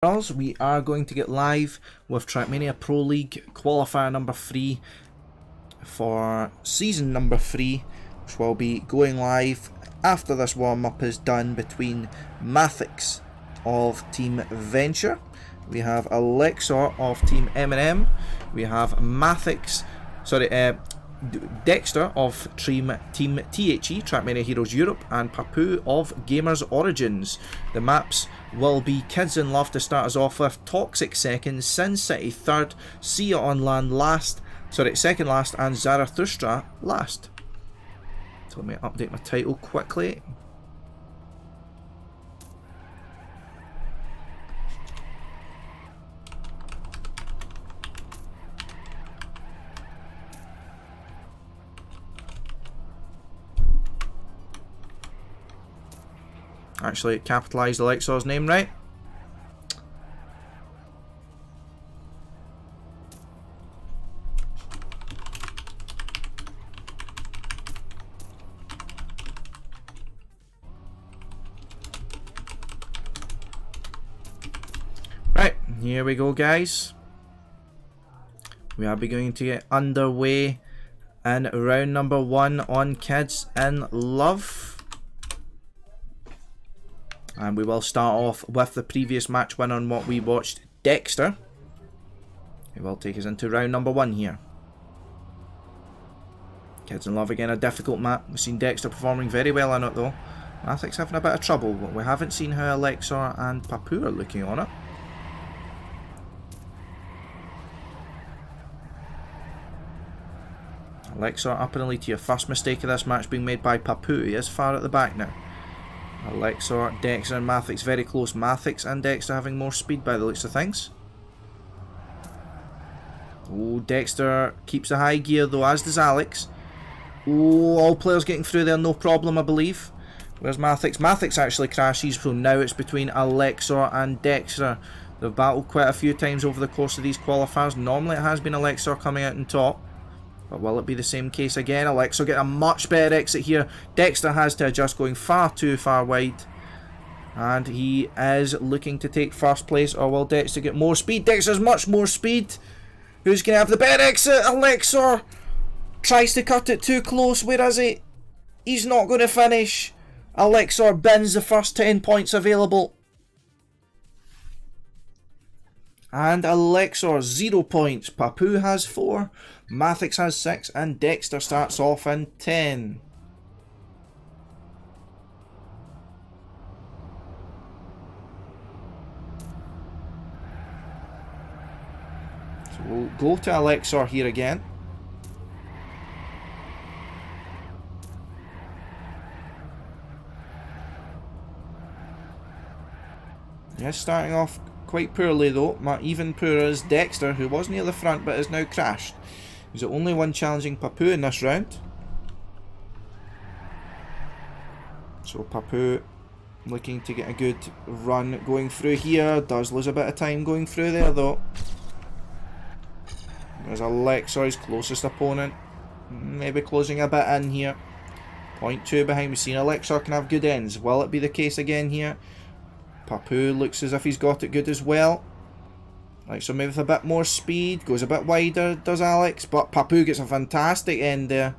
We are going to get live with Trackmania Pro League qualifier number 3 for season number 3, which will be going live after this warm-up is done between MathiCs of Team Venture. We have AlexOoR of Team M&M. We have DexteR of Team THE, Trackmania Heroes Europe, and Papou of Gamers Origins. The maps will be Kids in Love to start us off with, Toxic second, Sin City third, See It on Land second last, and Zarathustra last. So let me update my title quickly. Actually, capitalised AlexOoR's name right. Right, here we go, guys. We are going to get underway in round number 1 on Kids in Love. And we will start off with the previous match win on what we watched, DexteR. It will take us into round number 1 here. Kids in Love again, a difficult map. We've seen DexteR performing very well on it though. MathiCs having a bit of trouble, but we haven't seen how AlexOoR and Papou are looking on it. AlexOoR up in the lead here. First mistake of this match being made by Papou. He is far at the back now. AlexOoR, DexteR and MathiCs very close. MathiCs and DexteR having more speed by the looks of things. Oh, DexteR keeps a high gear though, as does Alex. Oh, all players getting through there, no problem I believe. Where's MathiCs? MathiCs actually crashes, so now it's between AlexOoR and DexteR. They've battled quite a few times over the course of these qualifiers. Normally it has been AlexOoR coming out on top. But will it be the same case again? AlexOoR get a much better exit here. DexteR has to adjust, going far too far wide. And he is looking to take first place. Or will DexteR get more speed? DexteR's much more speed. Who's going to have the better exit? AlexOoR tries to cut it too close. Where is he? He's not going to finish. AlexOoR bins the first 10 points available. And AlexOoR 0 points. Papou has 4. MathiCs has 6. And DexteR starts off in 10. So we'll go to AlexOoR here again. Yes, starting off quite poorly though. Even poorer is DexteR, who was near the front but has now crashed. He's the only one challenging Papou in this round. So Papou looking to get a good run going through here. Does lose a bit of time going through there though. There's AlexOoR's closest opponent. Maybe closing a bit in here. 0.2 behind. We've seen AlexOoR can have good ends. Will it be the case again here? Papou looks as if he's got it good as well. So maybe with a bit more speed. Goes a bit wider, does Alex. But Papou gets a fantastic end there.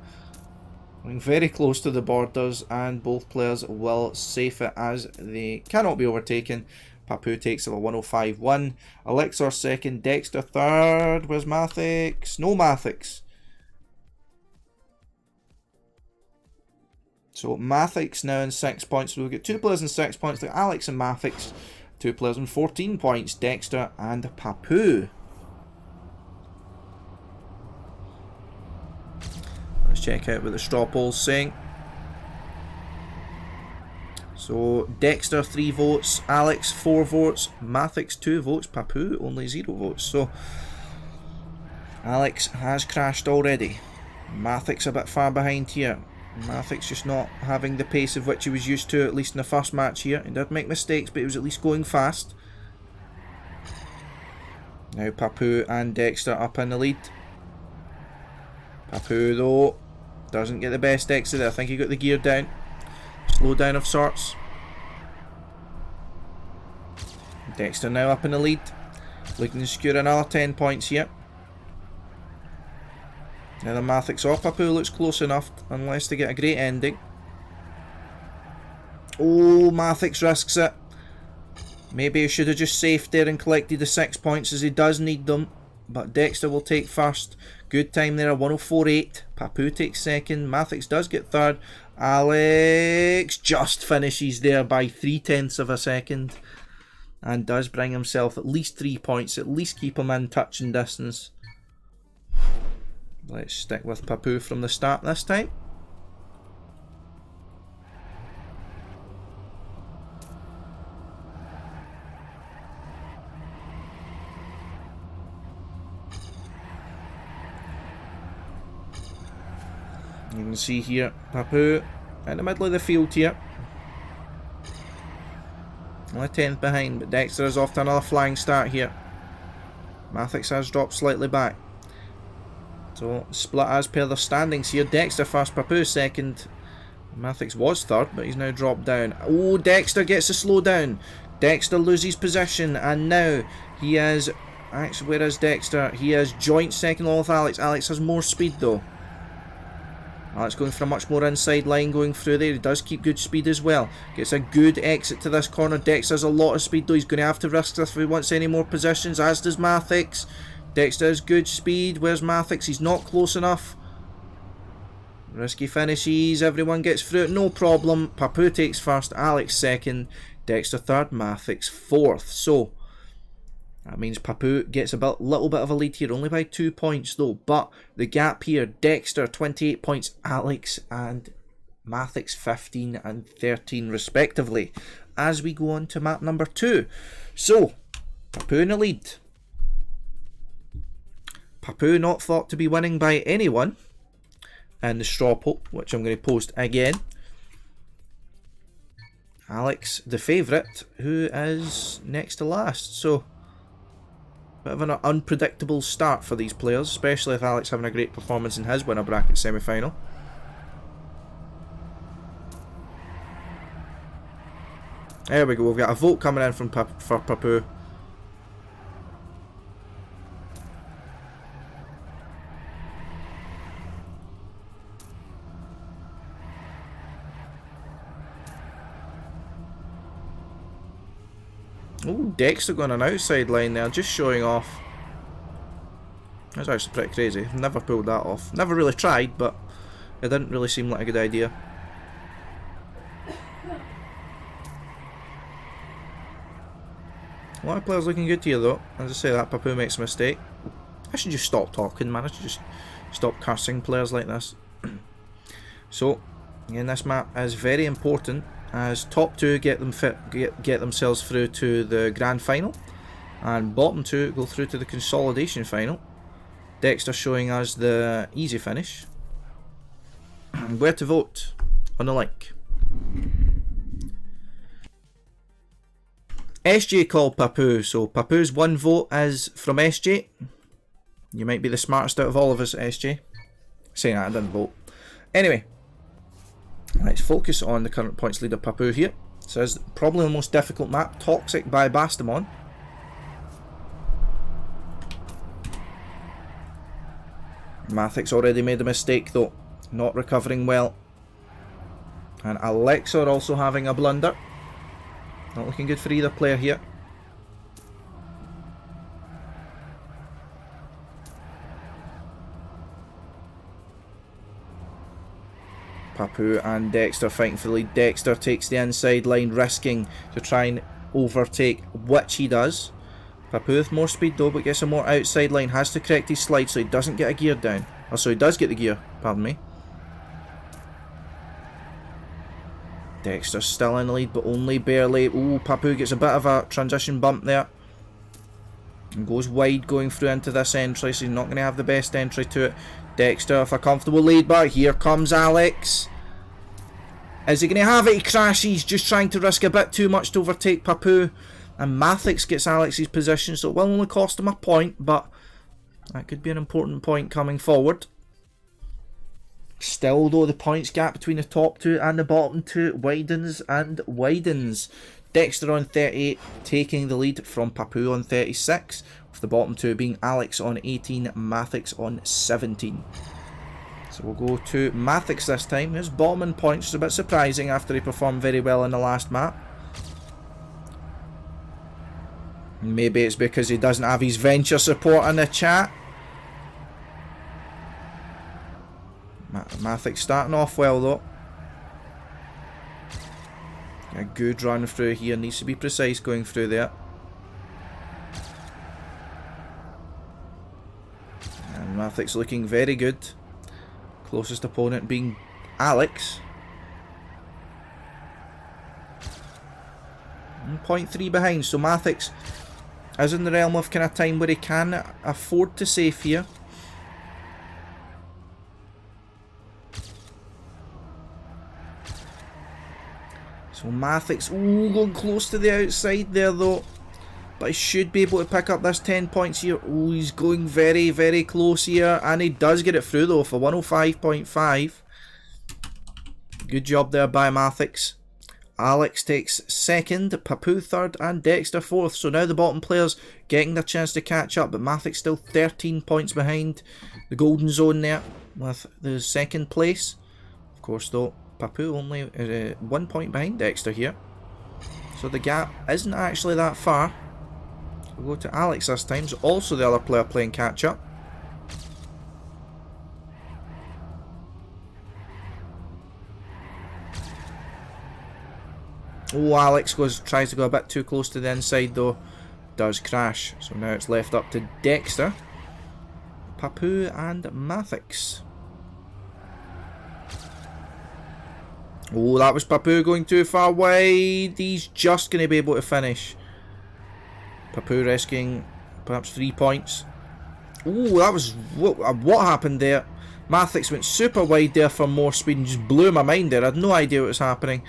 Going very close to the borders. And both players will safe it as they cannot be overtaken. Papou takes it a 105-1. AlexOoR second. DexteR third. Where's MathiCs? No MathiCs. So MathiCs now in 6 points. So we'll get 2 players in 6 points, like Alex and MathiCs. 2 players in 14 points, DexteR and Papou. Let's check out what the straw poll's saying. So DexteR 3 votes, Alex 4 votes, MathiCs 2 votes, Papou only 0 votes. So Alex has crashed already. MathiCs a bit far behind here. MathiCs just not having the pace of which he was used to, at least in the first match here. He did make mistakes, but he was at least going fast. Now Papou and DexteR up in the lead. Papou though doesn't get the best exit there. I think he got the gear down. Slow down of sorts. DexteR now up in the lead. Looking to secure another 10 points here. Now the MathiCs or Papou looks close enough, unless they get a great ending. Oh, MathiCs risks it. Maybe he should have just safed there and collected the 6 points, as he does need them. But DexteR will take first. Good time there, 104.8. Papou takes second. MathiCs does get third. Alex just finishes there by 0.3 of a second. And does bring himself at least 3 points. At least keep him in touching distance. Let's stick with Papou from the start this time. You can see here, Papou in the middle of the field here. Only 10th behind, but DexteR is off to another flying start here. MathiCs has dropped slightly back. So, split as per the standings here. DexteR first, Papou second. MathiCs was third, but he's now dropped down. Oh, DexteR gets a slow down. DexteR loses position, and now he is... Actually, where is DexteR? He is joint second along with Alex. Alex has more speed though. Alex going for a much more inside line going through there. He does keep good speed as well. Gets a good exit to this corner. DexteR has a lot of speed though. He's going to have to risk this if he wants any more positions, as does MathiCs. DexteR has good speed. Where's MathiCs? He's not close enough. Risky finishes. Everyone gets through it. No problem. Papou takes first. Alex second. DexteR third. MathiCs fourth. So that means Papou gets a little bit of a lead here, only by 2 points though. But the gap here, DexteR 28 points, Alex and MathiCs 15 and 13 respectively. As we go on to map number 2. So, Papou in the lead. Papou not thought to be winning by anyone. And the straw poll, which I'm going to post again. Alex, the favourite, who is next to last. So, bit of an unpredictable start for these players, especially if Alex having a great performance in his winner bracket semi-final. There we go, we've got a vote coming in for Papou. Oh, DexteR going an outside line there, just showing off. That's actually pretty crazy. Never pulled that off. Never really tried, but it didn't really seem like a good idea. A lot of players looking good here though. As I say, that Papou makes a mistake. I should just stop talking, man. I should just stop cursing players like this. So, again, this map is very important, as top 2 get themselves through to the grand final, and bottom 2 go through to the consolidation final. DexteR showing us the easy finish. Where to vote? On the link. SJ called Papou, so Papou's one vote is from SJ. You might be the smartest out of all of us, SJ. Saying that, I didn't vote. Anyway. Let's focus on the current points leader Papou here. It says probably the most difficult map, Toxic by Bastamon. MathiCs already made a mistake though, not recovering well. And AlexOoR also having a blunder. Not looking good for either player here. Papou and DexteR fighting for the lead. DexteR takes the inside line, risking to try and overtake, which he does. Papou with more speed though, but gets a more outside line. Has to correct his slide so he doesn't get a gear down. Oh, so he does get the gear, pardon me. DexteR still in the lead, but only barely. Ooh, Papou gets a bit of a transition bump there. And goes wide going through into this entry, so he's not going to have the best entry to it. DexteR with a comfortable lead, but here comes Alex. Is he going to have it? He crashes, just trying to risk a bit too much to overtake Papou. And MathiCs gets Alex's position, so it will only cost him a point, but that could be an important point coming forward. Still though, the points gap between the top 2 and the bottom 2 widens and widens. DexteR on 38, taking the lead from Papou on 36, with the bottom two being Alex on 18, MathiCs on 17. So we'll go to MathiCs this time. His bottom in points is a bit surprising after he performed very well in the last map. Maybe it's because he doesn't have his venture support in the chat. MathiCs starting off well though. A good run through here, needs to be precise going through there. And MathiCs looking very good. Closest opponent being Alex. 0.3 behind, so MathiCs is in the realm of kind of time where he can afford to save here. So MathiCs, going close to the outside there though. But he should be able to pick up this 10 points here. Oh, he's going very, very close here. And he does get it through though for 105.5. Good job there by MathiCs. Alex takes second, Papou third, and DexteR fourth. So now the bottom players getting their chance to catch up. But MathiCs still 13 points behind the golden zone there with the second place. Of course though, Papou only 1 point behind DexteR here. So the gap isn't actually that far. We'll go to Alex this time, so also the other player playing catch up. Oh, Alex tries to go a bit too close to the inside though. Does crash. So now it's left up to DexteR, Papou and MathiCs. Oh, that was Papou going too far wide. He's just going to be able to finish. Papou rescuing perhaps 3 points. Oh, that was... What happened there? MathiCs went super wide there for more speed and just blew my mind there. I had no idea what was happening.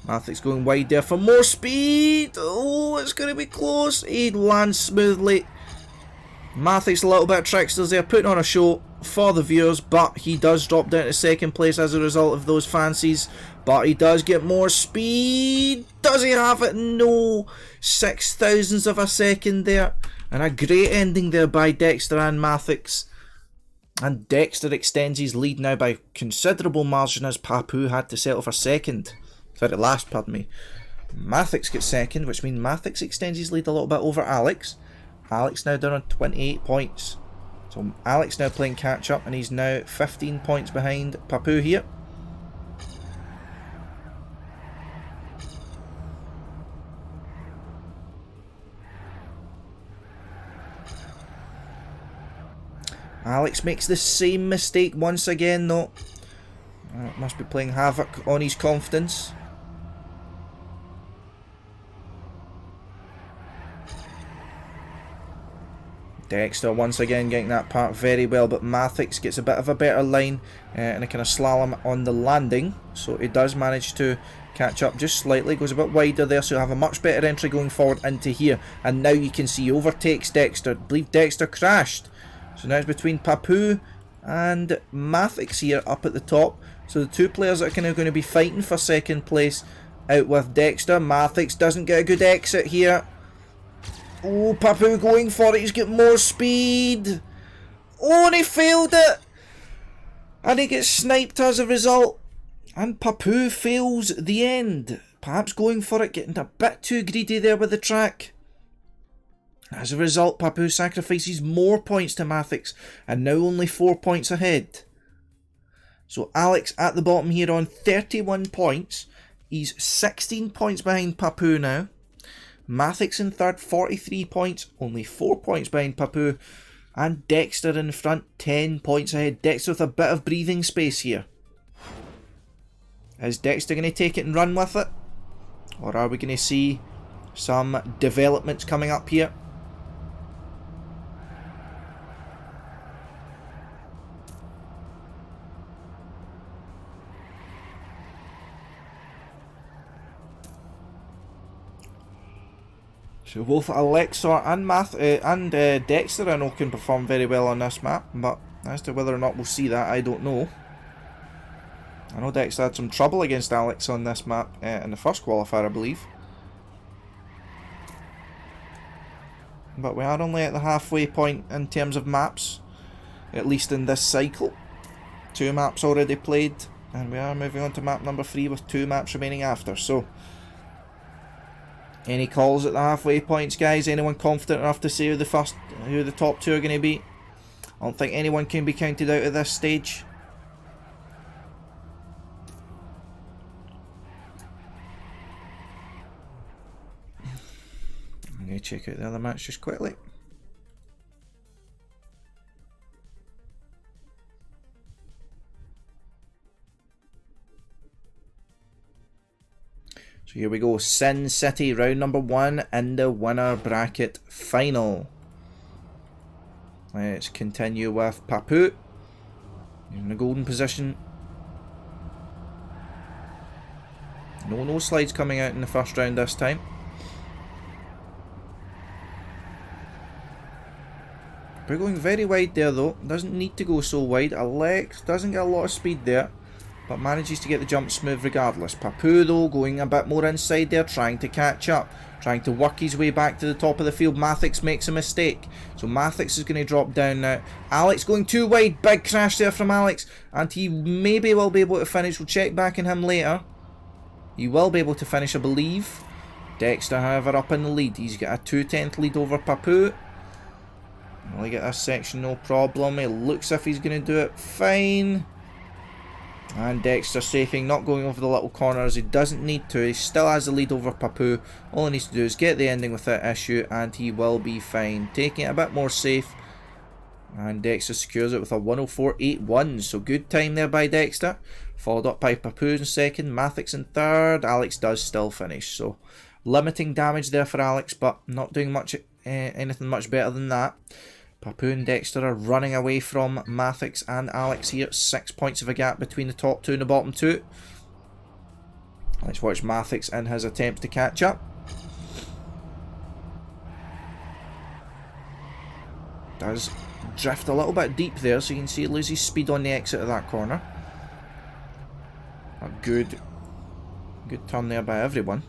MathiCs going wide there for more speed. Oh, it's going to be close. He lands smoothly. MathiCs a little bit of tricksters there, putting on a show for the viewers, but he does drop down to second place as a result of those fancies. But he does get more speed. Does he have it? No. 0.006 of a second there. And a great ending there by DexteR and MathiCs. And DexteR extends his lead now by considerable margin as Papou had to settle for second. Sorry, last, pardon me. MathiCs gets second, which means MathiCs extends his lead a little bit over Alex. Alex now down on 28 points. So Alex now playing catch up and he's now 15 points behind Papou here. Alex makes the same mistake once again though. Must be playing havoc on his confidence. DexteR once again getting that part very well, but MathiCs gets a bit of a better line and a kind of slalom on the landing, so he does manage to catch up just slightly, goes a bit wider there, so he'll have a much better entry going forward into here. And now you can see he overtakes DexteR. I believe DexteR crashed, so now it's between Papou and MathiCs here up at the top. So the two players that are kind of going to be fighting for second place out with DexteR. MathiCs doesn't get a good exit here. Oh, Papou going for it. He's got more speed. Oh, and he failed it. And he gets sniped as a result. And Papou fails the end. Perhaps going for it, getting a bit too greedy there with the track. As a result, Papou sacrifices more points to MathiCs and now only 4 points ahead. So Alex at the bottom here on 31 points. He's 16 points behind Papou now. MathiCs in third, 43 points, only 4 points behind Papou. And DexteR in front, 10 points ahead. DexteR with a bit of breathing space here. Is DexteR going to take it and run with it? Or are we going to see some developments coming up here? So both AlexOoR and DexteR I know can perform very well on this map, but as to whether or not we'll see that, I don't know. I know DexteR had some trouble against Alex on this map in the first qualifier, I believe. but we are only at the halfway point in terms of maps, at least in this cycle. 2 maps already played, and we are moving on to map number 3 with 2 maps remaining after. So, any calls at the halfway points, guys? Anyone confident enough to say who the top 2 are going to be? I don't think anyone can be counted out at this stage. I'm going to check out the other match just quickly. So here we go, Sin City, round number 1 in the winner bracket final. Let's continue with Papou in the golden position. No slides coming out in the first round this time. We're going very wide there though, doesn't need to go so wide. Alex doesn't get a lot of speed there, but manages to get the jump smooth regardless. Papou though going a bit more inside there, trying to catch up, trying to work his way back to the top of the field. MathiCs makes a mistake, so MathiCs is going to drop down now. Alex going too wide, big crash there from Alex, and he maybe will be able to finish. We'll check back on him later. He will be able to finish, I believe. DexteR, however, up in the lead. He's got a 2/10 lead over Papou. We'll get this section, no problem. It looks as if he's going to do it fine. And DexteR safing, not going over the little corners. He doesn't need to. He still has the lead over Papou. All he needs to do is get the ending without issue, and he will be fine. Taking it a bit more safe. And DexteR secures it with a 104.81. So good time there by DexteR. Followed up by Papou in second. MathiCs in third. Alex does still finish. So limiting damage there for Alex, but not doing much, anything much better than that. Papou and DexteR are running away from MathiCs and Alex here. 6 points of a gap between the top 2 and the bottom 2. Let's watch MathiCs in his attempt to catch up. Does drift a little bit deep there, so you can see he loses speed on the exit of that corner. A good turn there by everyone.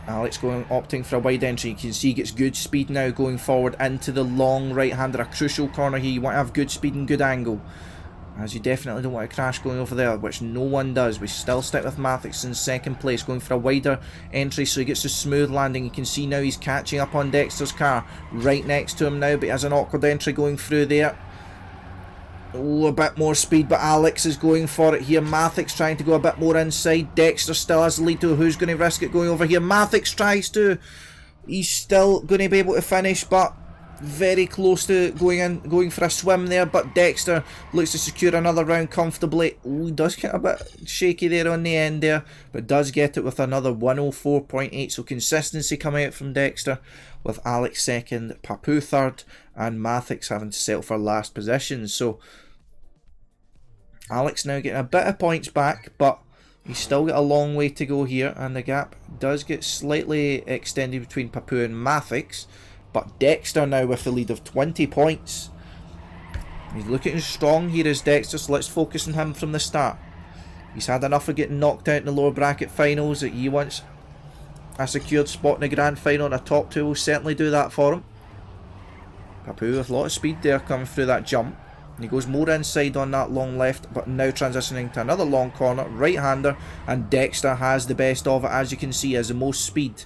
Alex opting for a wide entry. You can see he gets good speed now going forward into the long right-hander. A crucial corner here. You want to have good speed and good angle, as you definitely don't want to crash going over there, which no one does. We still stick with MathiCs in second place, going for a wider entry so he gets a smooth landing. You can see now he's catching up on DexteR's car right next to him now, but he has an awkward entry going through there. Oh, a bit more speed, but Alex is going for it here. MathiCs trying to go a bit more inside. DexteR still has the lead to who's going to risk it going over here. MathiCs tries to. He's still going to be able to finish, but very close to going for a swim there. But DexteR looks to secure another round comfortably. Oh, he does get a bit shaky there on the end there, but does get it with another 104.8. So consistency coming out from DexteR, with Alex second, Papou third, and MathiCs having to settle for last position. So Alex now getting a bit of points back, but he's still got a long way to go here, and the gap does get slightly extended between Papou and MathiCs. But DexteR now with the lead of 20 points. He's looking strong here as DexteR, so let's focus on him from the start. He's had enough of getting knocked out in the lower bracket finals. That he wants a secured spot in the grand final, and a top 2 will certainly do that for him. Papou with a lot of speed there coming through that jump. And he goes more inside on that long left, but now transitioning to another long corner, right-hander, and DexteR has the best of it, as you can see, has the most speed.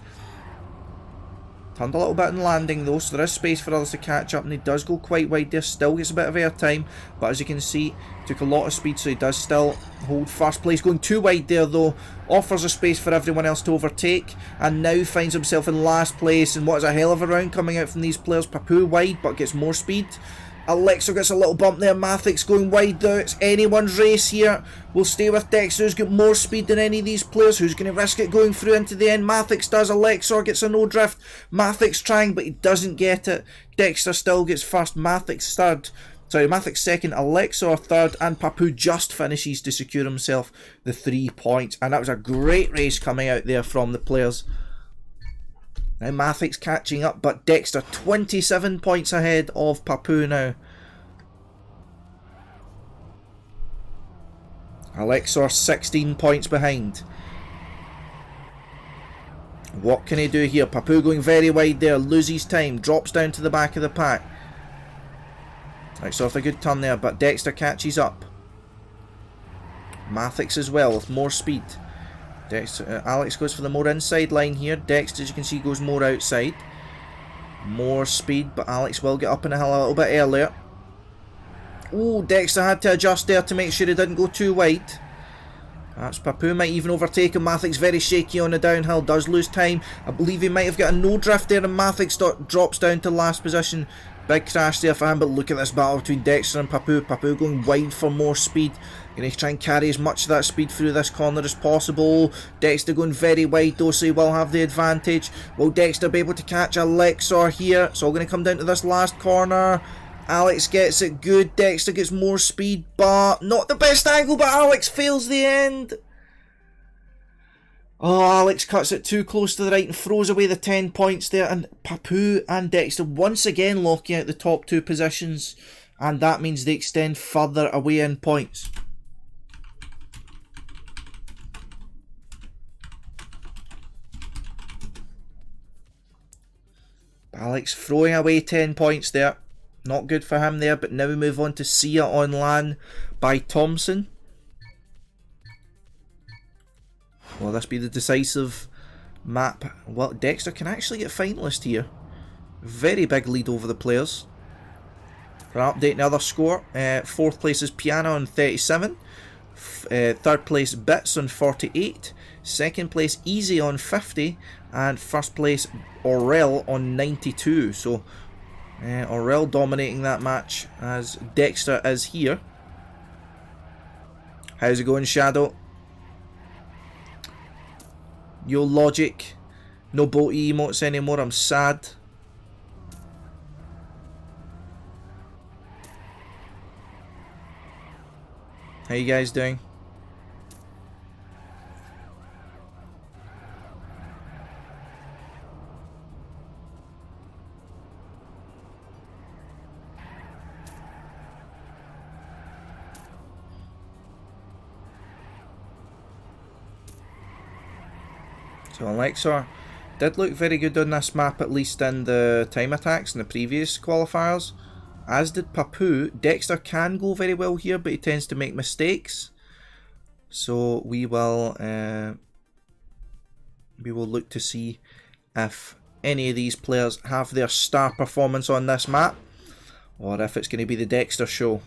Turned a little bit in landing though, so there is space for others to catch up, and he does go quite wide there, still gets a bit of air time, but as you can see, took a lot of speed, so he does still hold first place. Going too wide there though, offers a space for everyone else to overtake, and now finds himself in last place, and what is a hell of a round coming out from these players. Papou wide, but gets more speed. AlexOoR gets a little bump there. MathiCs going wide though. It's anyone's race here. We'll stay with DexteR, who's got more speed than any of these players. Who's going to risk it going through into the end? MathiCs does. AlexOoR gets a no drift. MathiCs trying, but he doesn't get it. DexteR still gets first. MathiCs third. Sorry, MathiCs second. AlexOoR third. And Papou just finishes to secure himself the 3 points. And that was a great race coming out there from the players. Now MathiCs catching up, but DexteR 27 points ahead of Papou now. AlexOoR 16 points behind. What can he do here? Papou going very wide there, loses time, drops down to the back of the pack. Right, off a good turn there, but DexteR catches up. MathiCs as well with more speed. Alex goes for the more inside line here. DexteR, as you can see, goes more outside. More speed, but Alex will get up in the hill a little bit earlier. Oh, DexteR had to adjust there to make sure he didn't go too wide. Perhaps Papou might even overtake him. MathiCs very shaky on the downhill, does lose time. I believe he might have got a no drift there, and MathiCs drops down to last position. Big crash there for him, but look at this battle between DexteR and Papou. Papou going wide for more speed. Going to try and carry as much of that speed through this corner as possible. DexteR going very wide though, so he will have the advantage. Will DexteR be able to catch AlexOoR here? It's all going to come down to this last corner. Alex gets it good. DexteR gets more speed, but not the best angle, but Alex fails the end. Oh, Alex cuts it too close to the right and throws away the 10 points there. And Papou and DexteR once again locking out the top two positions. And that means they extend further away in points. Alex throwing away 10 points there. Not good for him there, but now we move on to Sia on LAN by Thompson. Will this be the decisive map? Well, DexteR can actually get finalist here. Very big lead over the players. For an update, another score. 4th place is Piano on 37. 3rd place Bits on 48. 2nd place Easy on 50. And 1st place Aurel on 92. So Aurel dominating that match as DexteR is here. How's it going, Shadow? Yo, Logic. No boaty emotes anymore, I'm sad. How you guys doing? So AlexOoR did look very good on this map, at least in the time attacks in the previous qualifiers. As did Papou. DexteR can go very well here, but he tends to make mistakes. So we will look to see if any of these players have their star performance on this map, or if it's going to be the DexteR show.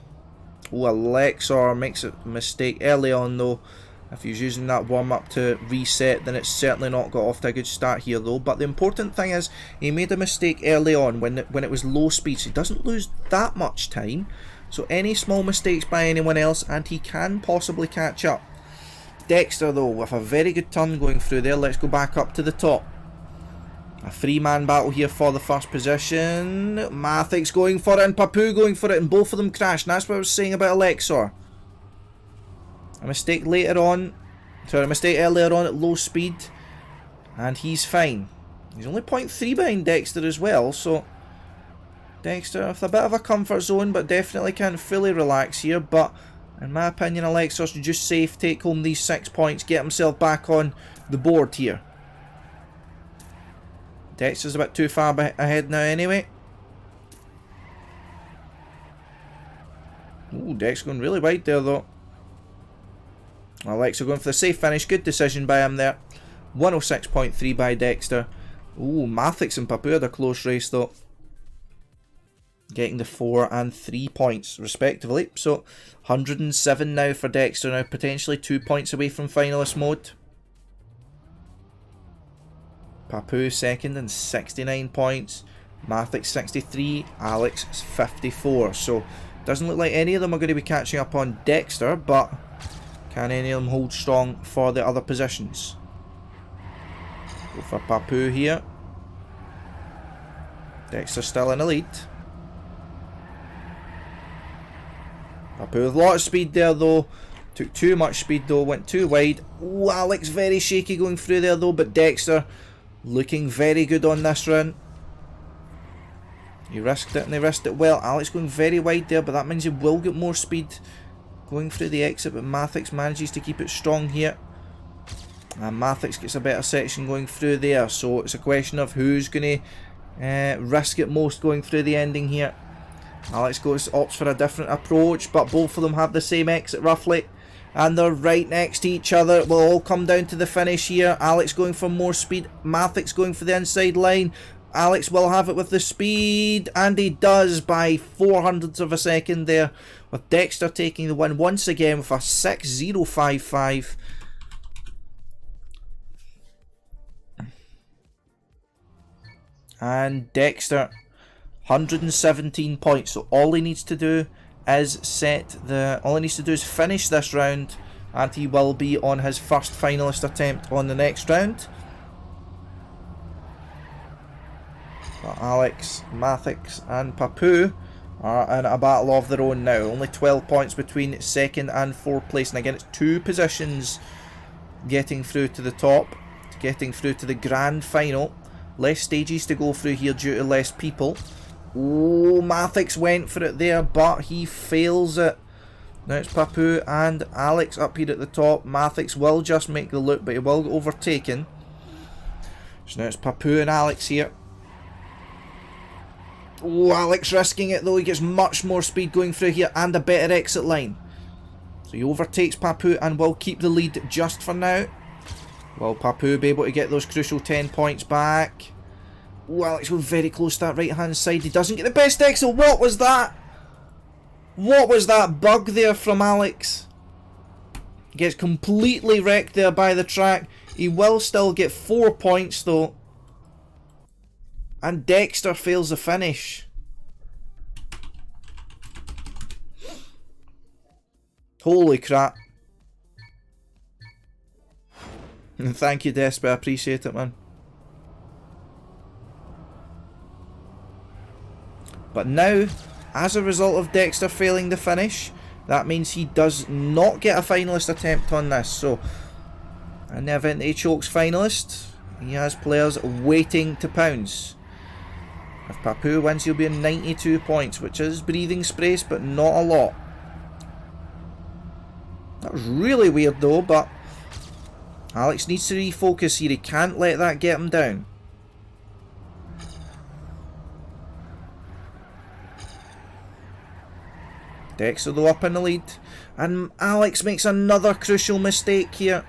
Oh, AlexOoR makes a mistake early on though. If he's using that warm-up to reset, then it's certainly not got off to a good start here though. But the important thing is, he made a mistake early on when it was low speed, so he doesn't lose that much time. So any small mistakes by anyone else, and he can possibly catch up. DexteR though, with a very good turn going through there. Let's go back up to the top. A 3-man battle here for the first position. MathiCs going for it, and Papou going for it, and both of them crashed. And that's what I was saying about AlexOoR. A mistake later on, sorry, a mistake earlier on at low speed, and he's fine. He's only 0.3 behind DexteR as well, so DexteR with a bit of a comfort zone, but definitely can't fully relax here. But in my opinion, AlexOoR should just safe take home these 6 points, get himself back on the board here. DexteR's a bit too far ahead now anyway. Ooh, DexteR going really wide there though. AlexOoR going for the safe finish. Good decision by him there. 106.3 by DexteR. Ooh, MathiCs and Papou had a close race though. Getting the 4 and 3 points respectively. So 107 now for DexteR, now potentially 2 points away from finalist mode. Papou second and 69 points. MathiCs 63. Alex 54. So doesn't look like any of them are going to be catching up on DexteR, but can any of them hold strong for the other positions? Go for Papou here. DexteR still in the lead. Papou with a lot of speed there though. Took too much speed though, went too wide. Oh, Alex very shaky going through there though, but DexteR looking very good on this run. He risked it and they risked it well. Alex going very wide there, but that means he will get more speed going through the exit, but MathiCs manages to keep it strong here. And MathiCs gets a better section going through there. So it's a question of who's going to risk it most going through the ending here. Alex opts for a different approach, but both of them have the same exit roughly. And they're right next to each other. It will all come down to the finish here. Alex going for more speed. MathiCs going for the inside line. Alex will have it with the speed. And he does by 400ths of a second there. With DexteR taking the win once again with a 6.055. And DexteR 117 points. So all he needs to do is finish this round, and he will be on his first finalist attempt on the next round. But Alex, MathiCs and Papou are in a battle of their own now. Only 12 points between second and fourth place, and again it's 2 positions getting through to the top, getting through to the grand final. Less stages to go through here due to less people. Oh, MathiCs went for it there, but he fails it. Now it's Papou and Alex up here at the top. MathiCs will just make the loop, but he will get overtaken. So now it's Papou and Alex here. Oh, Alex risking it though. He gets much more speed going through here and a better exit line. So he overtakes Papou and will keep the lead just for now. Will Papou be able to get those crucial 10 points back? Oh, Alex was very close to that right hand side. He doesn't get the best exit. What was that? What was that bug there from Alex? Gets completely wrecked there by the track. He will still get 4 points though. And DexteR fails the finish. Holy crap. Thank you, DexteR. I appreciate it, man. But now, as a result of DexteR failing the finish, that means he does not get a finalist attempt on this. So, in the event that he chokes finalist, he has players waiting to pounce. If Papou wins, he'll be on 92 points, which is breathing space, but not a lot. That was really weird though, but Alex needs to refocus here. He can't let that get him down. DexteR though up in the lead. And Alex makes another crucial mistake here.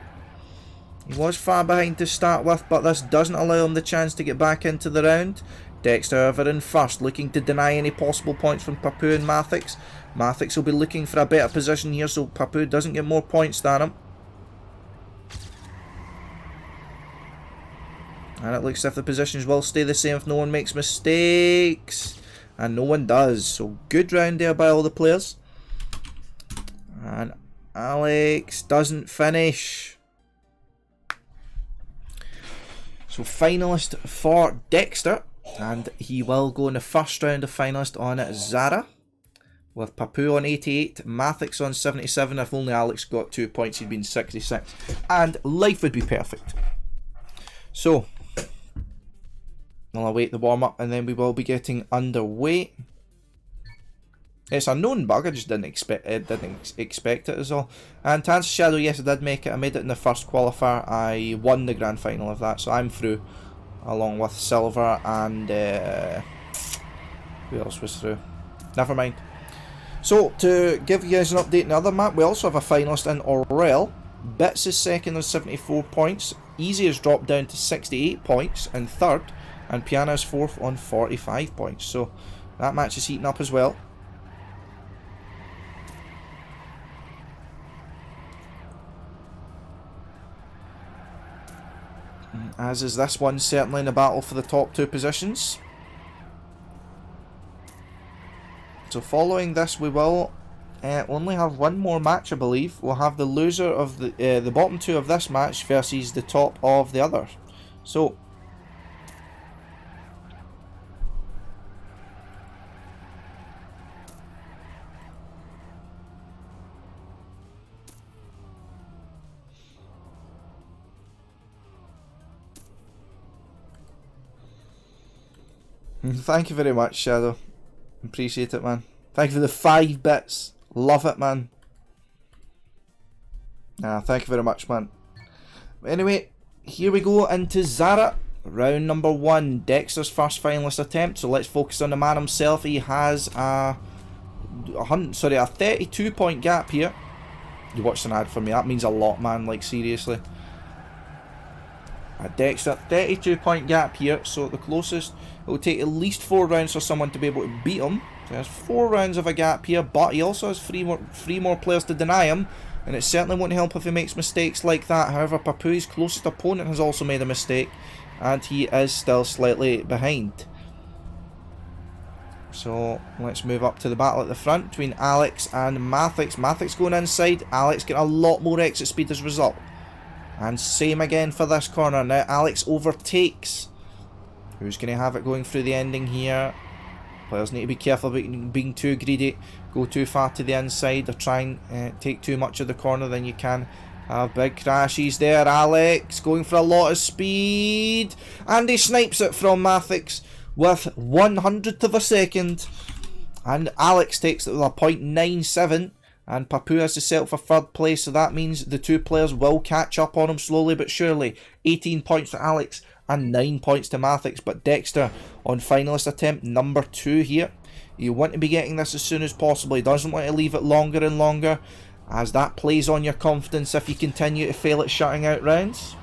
He was far behind to start with, but this doesn't allow him the chance to get back into the round. DexteR, however, in first, looking to deny any possible points from Papou and MathiCs. MathiCs will be looking for a better position here so Papou doesn't get more points than him. And it looks as if the positions will stay the same if no one makes mistakes. And no one does. So good round there by all the players. And Alex doesn't finish. So finalist for DexteR. And he will go in the first round of finalist on Zara. With Papou on 88, MathiCs on 77. If only Alex got 2 points, he'd been 66. And life would be perfect. So, I'll await the warm-up and then we will be getting underway. It's a known bug, I just didn't expect it is all. And to answer Shadow, yes I did make it. I made it in the first qualifier. I won the grand final of that, so I'm through. Along with Silver and who else was through? Never mind. So to give you guys an update on the other map, we also have a finalist in Orel. Bits is second on 74 points. Easy has dropped down to 68 points in third, and Piano is fourth on 45 points. So that match is heating up as well. As is this one, certainly in the battle for the top 2 positions. So following this, we will only have one more match, I believe. We'll have the loser of the bottom 2 of this match versus the top of the other. So thank you very much, Shadow. Appreciate it, man. Thank you for the 5 bits. Love it, man. Thank you very much, man. Anyway, here we go into Zara. Round number 1, DexteR's first finalist attempt. So let's focus on the man himself. He has a 32 point gap here. You watched an ad for me. That means a lot, man. Like, seriously. A DexteR 32 point gap here. So the closest, it will take at least 4 rounds for someone to be able to beat him. So there's 4 rounds of a gap here, but he also has three more players to deny him. And it certainly won't help if he makes mistakes like that. However, Papou's closest opponent has also made a mistake, and he is still slightly behind. So let's move up to the battle at the front between Alex and MathiCs. MathiCs going inside, Alex getting a lot more exit speed as a result. And same again for this corner. Now Alex overtakes. Who's going to have it going through the ending here? Players need to be careful about being too greedy, go too far to the inside, or try and take too much of the corner. Then you can have big crashes there. Alex going for a lot of speed, and he snipes it from MathiCs with 100th of a second. And Alex takes it with a 0.97, and Papou has to settle for 3rd place, so that means the 2 players will catch up on him slowly but surely. 18 points to Alex and 9 points to MathiCs, but DexteR on finalist attempt number 2 here. You want to be getting this as soon as possible. He doesn't want to leave it longer and longer, as that plays on your confidence if you continue to fail at shutting out rounds.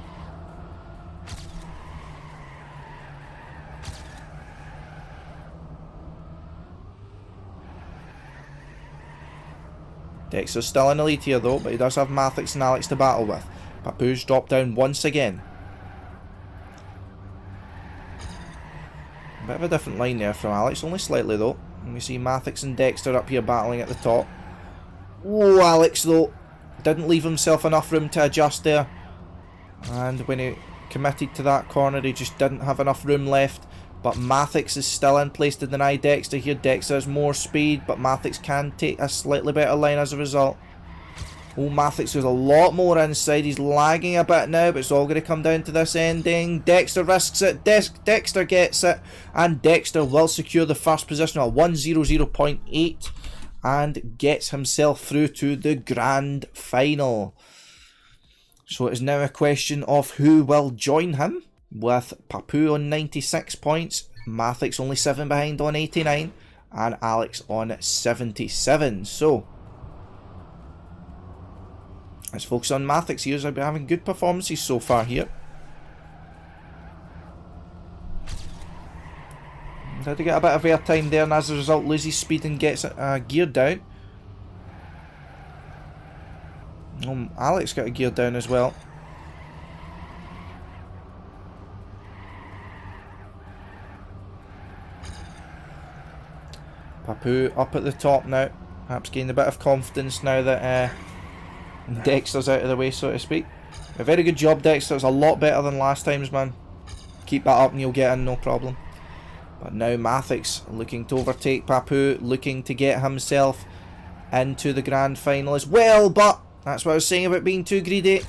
DexteR's still in the lead here though, but he does have MathiCs and Alex to battle with. Papou's dropped down once again. Bit of a different line there from Alex, only slightly though. And we see MathiCs and DexteR up here battling at the top. Oh, Alex though didn't leave himself enough room to adjust there. And when he committed to that corner, he just didn't have enough room left. But MathiCs is still in place to deny DexteR here. DexteR has more speed, but MathiCs can take a slightly better line as a result. Oh, MathiCs is a lot more inside. He's lagging a bit now, but it's all going to come down to this ending. DexteR risks it. DexteR gets it. And DexteR will secure the first position at 100.8 and gets himself through to the grand final. So it is now a question of who will join him, with Papou on 96 points, MathiCs only 7 behind on 89, and Alex on 77. So let's focus on MathiCs here. He's been having good performances so far here. Had to get a bit of airtime there, and as a result loses speed and gets gear down. Alex got a gear down as well. Papou up at the top now, perhaps gaining a bit of confidence now that DexteR's out of the way, so to speak. A very good job, DexteR. It's a lot better than last time's, man. Keep that up and you'll get in, no problem. But now MathiCs looking to overtake Papou, looking to get himself into the grand final as well. But that's what I was saying about being too greedy.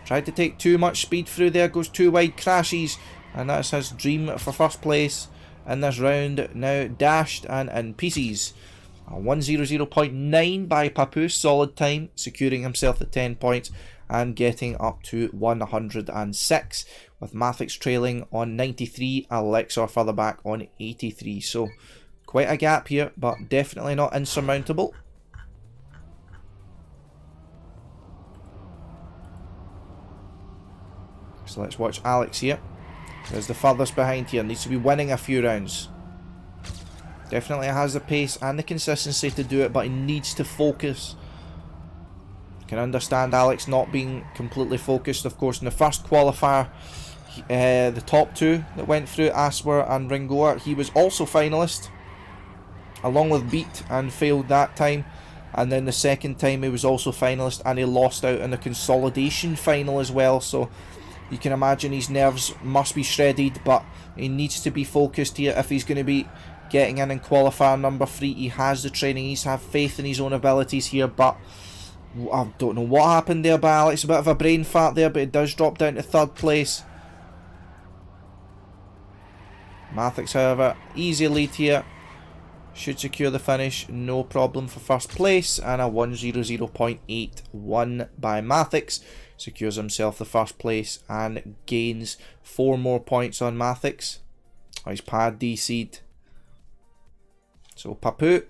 Tried to take too much speed through there, goes too wide, crashes, and that's his dream for first place in this round now dashed and in pieces. A 100.9 by Papou, solid time, securing himself the 10 points and getting up to 106, with MathiCs trailing on 93, AlexOoR further back on 83. So quite a gap here, but definitely not insurmountable. So let's watch Alex here. There's the furthest behind here, needs to be winning a few rounds. Definitely has the pace and the consistency to do it, but he needs to focus. Can understand Alex not being completely focused. Of course, in the first qualifier, the top 2 that went through, AlexOoR and AlexOoR, he was also finalist, along with Beat, and failed that time. And then the second time he was also finalist, and he lost out in the consolidation final as well. So you can imagine his nerves must be shredded, but he needs to be focused here if he's going to be getting in qualifier number 3. He has the training, he needs to have faith in his own abilities here, but I don't know what happened there by Alex. A bit of a brain fart there, but it does drop down to 3rd place. MathiCs, however, easy lead here. Should secure the finish, no problem for first place, and a 100.81 by MathiCs, secures himself the first place and gains 4 more points on MathiCs. Oh, he's pad DC'd. So Papou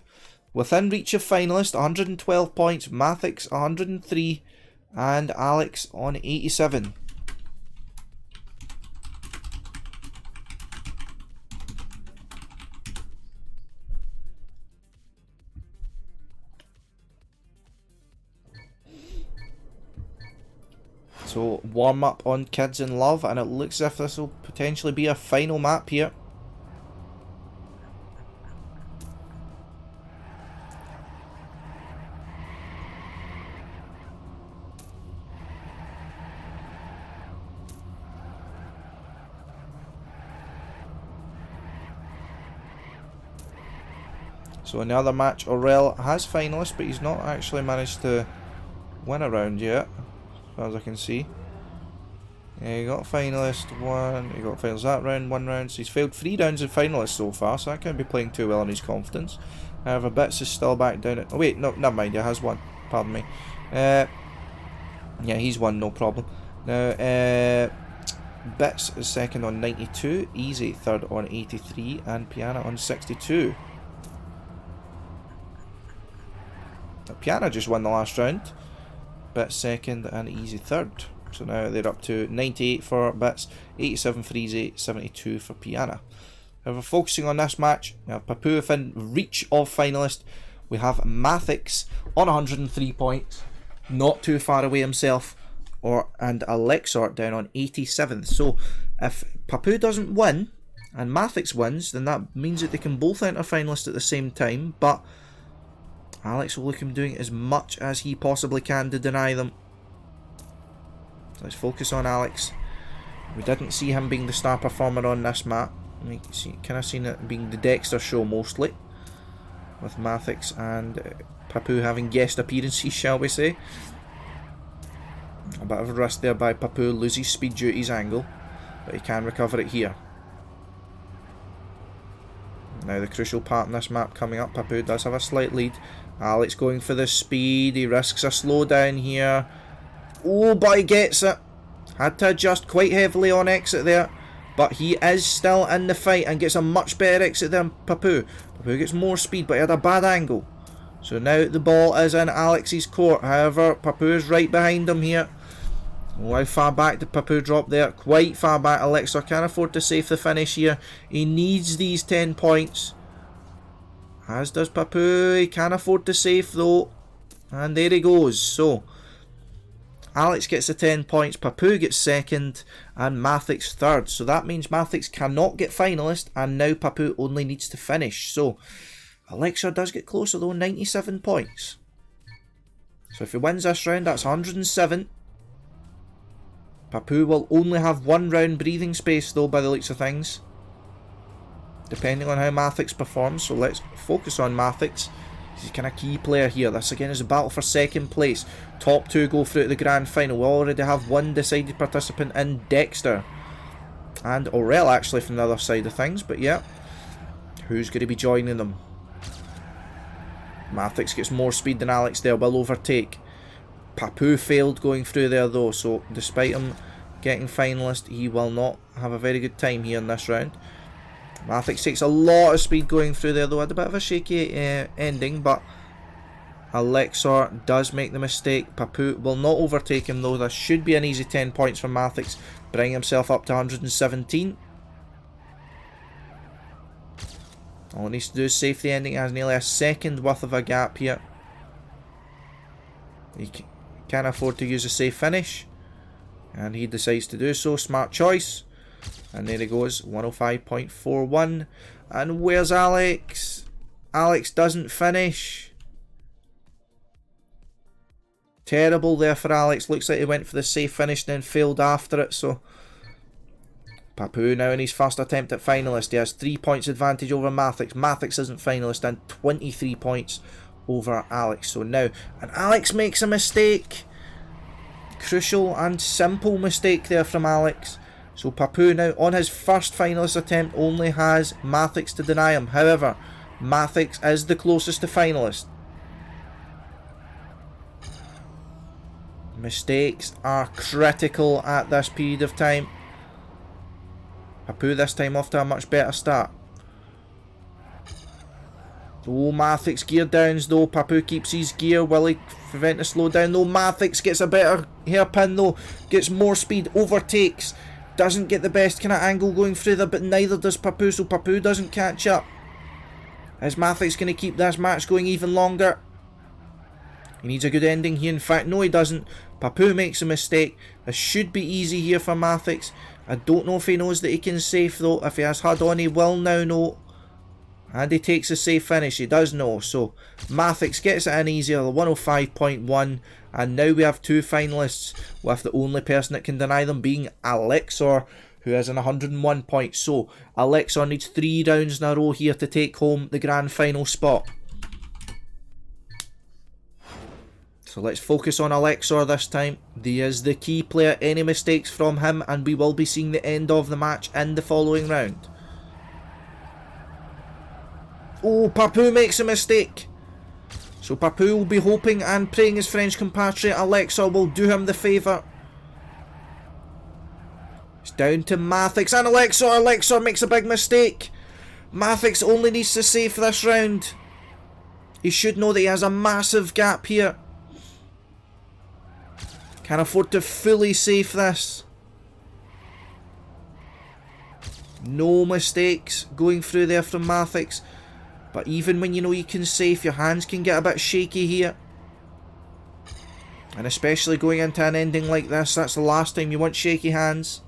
within reach of finalist, 112 points, MathiCs 103, and Alex on 87. So warm up on Kids in Love, and it looks as if this will potentially be a final map here. So another match, Aurel has finalist, but he's not actually managed to win a round yet, as far as I can see. Yeah, he got finalist one, he got finalist that round, 1 round, so he's failed 3 rounds in finalist so far, so that can't be playing too well on his confidence. However, Bits is still back down at, oh wait, no, never mind, he has won, pardon me. Yeah, he's won, no problem. Now, Bits is second on 92, Easy third on 83, and Piana on 62. Piana just won the last round, Bits second and Easy third. So now they're up to 98 for Bits, 87 for Easy, 72 for Piana. However, focusing on this match, we have Papou within reach of finalist. We have MathiCs on 103 points, not too far away himself, and AlexOoR down on 87th. So if Papou doesn't win and MathiCs wins, then that means that they can both enter finalist at the same time, but Alex will look him doing as much as he possibly can to deny them. So let's focus on Alex. We didn't see him being the star performer on this map. We kind of seen it being the DexteR show mostly, with MathiCs and Papou having guest appearances, shall we say. A bit of a risk there by Papou, loses speed due to his angle, but he can recover it here. Now the crucial part in this map coming up, Papou does have a slight lead. Alex going for the speed, he risks a slowdown here. Oh, but he gets it. Had to adjust quite heavily on exit there, but he is still in the fight and gets a much better exit than Papou. Papou gets more speed, but he had a bad angle. So now the ball is in Alex's court. However, Papou is right behind him here. Oh, how far back did Papou drop there? Quite far back. AlexOoR can't afford to save the finish here. He needs these 10 points. As does Papou. He can't afford to save though. And there he goes. So, Alex gets the 10 points. Papou gets second. And MathiCs third. So that means MathiCs cannot get finalist. And now Papou only needs to finish. So, AlexOoR does get closer though. 97 points. So if he wins this round, that's 107. Papou will only have 1 round breathing space though, by the looks of things, depending on how MathiCs performs. So let's focus on MathiCs. He's a kind of key player here. This again is a battle for second place. Top 2 go through to the grand final. We already have 1 decided participant in DexteR and Aurel actually from the other side of things, but yeah, who's going to be joining them? MathiCs gets more speed than Alex there, will overtake. Papou failed going through there though, so despite him getting finalist, he will not have a very good time here in this round. MathiCs takes a lot of speed going through there though, had a bit of a shaky ending, but AlexOoR does make the mistake. Papou will not overtake him though. This should be an easy 10 points for MathiCs, bringing himself up to 117. All he needs to do is save the ending. He has nearly a second worth of a gap here. He can't afford to use a safe finish, and he decides to do so. Smart choice. And there he goes, 105.41. And where's Alex? Alex doesn't finish. Terrible there for Alex. Looks like he went for the safe finish and then failed after it. So Papou now in his first attempt at finalist. He has 3 points advantage over MathiCs. MathiCs isn't finalist and 23 points over Alex. So now, and Alex makes a mistake. Crucial and simple mistake there from Alex. So Papou now on his first finalist attempt only has MathiCs to deny him. However, MathiCs is the closest to finalist. Mistakes are critical at this period of time. Papou this time off to a much better start. Oh, MathiCs gear downs though. Papou keeps his gear. Will he prevent a slowdown though? MathiCs gets a better hairpin though. Gets more speed. Overtakes. Doesn't get the best kind of angle going through there, but neither does Papou, so Papou doesn't catch up. Is MathiCs going to keep this match going even longer? He needs a good ending here. In fact, no he doesn't. Papou makes a mistake. This should be easy here for MathiCs. I don't know if he knows that he can safe though. If he has HUD on, he will now know. And he takes a safe finish. He does know. So MathiCs gets it in easier. The 105.1. And now we have two finalists, with the only person that can deny them being AlexOoR, who is on 101 points. So AlexOoR needs 3 rounds in a row here to take home the grand final spot. So let's focus on AlexOoR this time. He is the key player. Any mistakes from him and we will be seeing the end of the match in the following round. Oh, Papou makes a mistake. So Papou will be hoping and praying his French compatriot AlexOoR will do him the favour. It's down to MathiCs and AlexOoR. AlexOoR makes a big mistake. MathiCs only needs to save this round. He should know that he has a massive gap here. Can't afford to fully save this. No mistakes going through there from MathiCs. But even when you know you can safe, your hands can get a bit shaky here. And especially going into an ending like this, that's the last time you want shaky hands.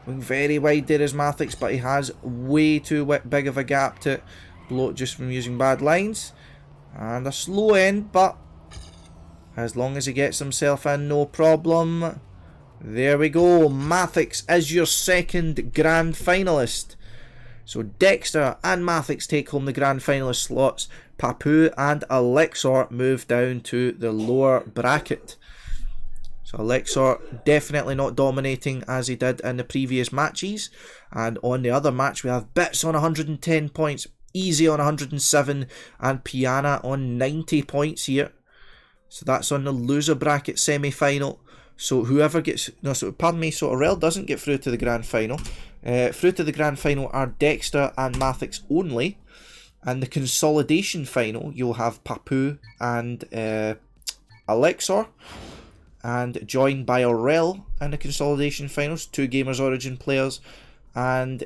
Going very wide there is MathiCs, but he has way too big of a gap to blow it just from using bad lines. And a slow end, but as long as he gets himself in, no problem. There we go. MathiCs is your second grand finalist. So DexteR and MathiCs take home the grand finalist slots. Papou and AlexOoR move down to the lower bracket. So AlexOoR definitely not dominating as he did in the previous matches. And on the other match we have Bits on 110 points, Easy on 107, and Piana on 90 points here. So that's on the loser bracket semi-final. So whoever gets... No, so pardon me, so Aurel doesn't get through to the grand final. Through to the grand final are DexteR and MathiCs only. And the consolidation final, you'll have Papou and AlexOoR. And joined by Aurel in the consolidation finals, 2 Gamers Origin players. And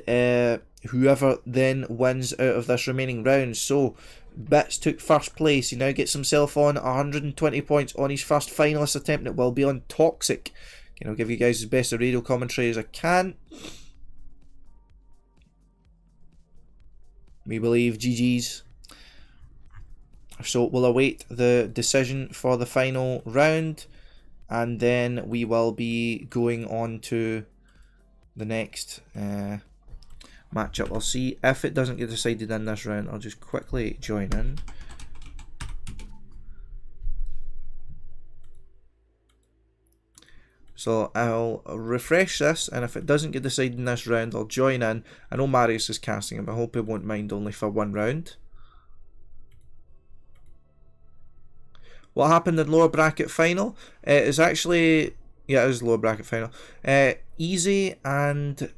whoever then wins out of this remaining round. So Bits took first place. He now gets himself on 120 points on his first finalist attempt. It will be on Toxic. And I'll give you guys as best a radio commentary as I can. We believe GG's. So we'll await the decision for the final round. And then we will be going on to the next matchup. I'll see if it doesn't get decided in this round. I'll just quickly join in. So I'll refresh this, and if it doesn't get decided in this round, I'll join in. I know Marius is casting it, but I hope he won't mind only for 1 round. What happened in lower bracket final? It is actually... Yeah, it is lower bracket final. Easy and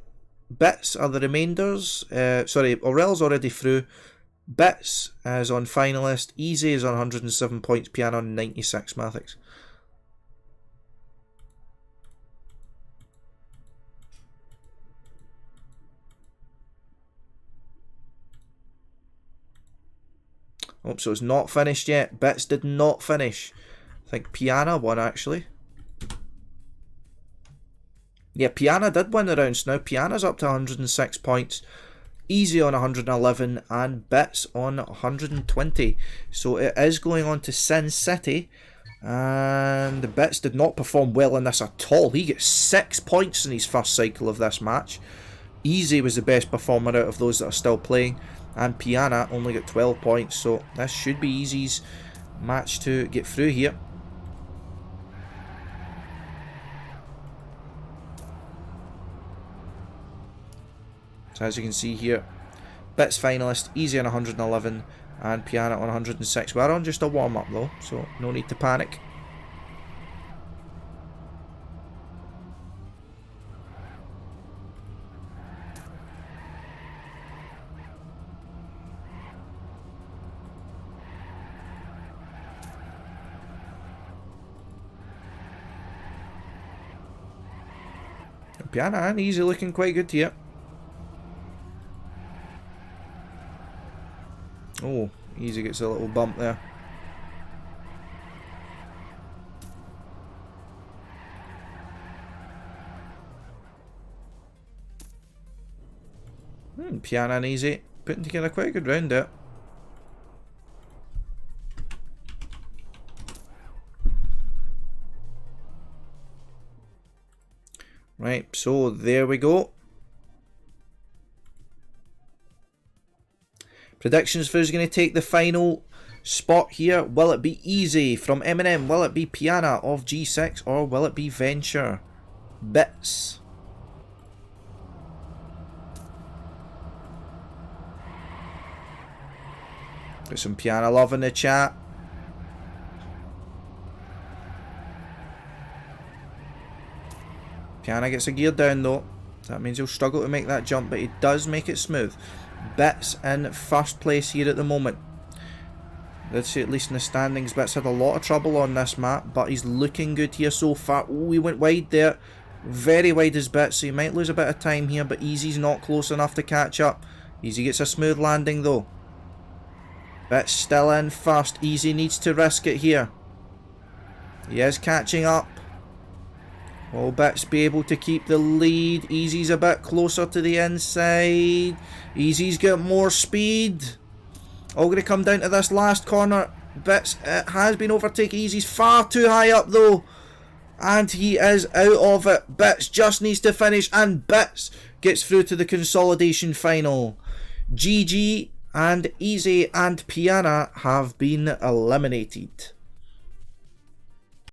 Bits are the remainders. Sorry, Aurel's already through. Bits is on finalist. Easy is on 107 points. Piano on 96. MathiCs. Oh, so it's not finished yet. Bits did not finish. I think Piana won actually. Yeah, Piana did win the rounds. Now Piana's up to 106 points. Easy on 111 and Bits on 120. So it is going on to Sin City. And the Bits did not perform well in this at all. He gets 6 points in his first cycle of this match. Easy was the best performer out of those that are still playing. And Piana only got 12 points. So this should be Easy's match to get through here. So as you can see here, Bits finalist, Easy on 111 and Piana on 106. We're on just a warm-up though, so no need to panic. Piana and Easy looking quite good here. Oh, Easy gets a little bump there. Piana and Easy putting together quite a good round there. Right, so there we go. Predictions for who's going to take the final spot here. Will it be Easy from Eminem? Will it be Piana of G6? Or will it be Venture? Bits. Got some Piana love in the chat. Piana gets a gear down though. That means he'll struggle to make that jump, but he does make it smooth. Bits in first place here at the moment. Let's see, at least in the standings, Bits had a lot of trouble on this map, but he's looking good here so far. Oh, he went wide there. Very wide as Bits, so he might lose a bit of time here, but Easy's not close enough to catch up. Easy gets a smooth landing though. Bits still in first. Easy needs to risk it here. He is catching up. Will Bits be able to keep the lead? Easy's a bit closer to the inside. Easy's got more speed. All going to come down to this last corner. Bits has been overtaken. Easy's far too high up though. And he is out of it. Bits just needs to finish. And Bits gets through to the consolidation final. GG and Easy and Piana have been eliminated.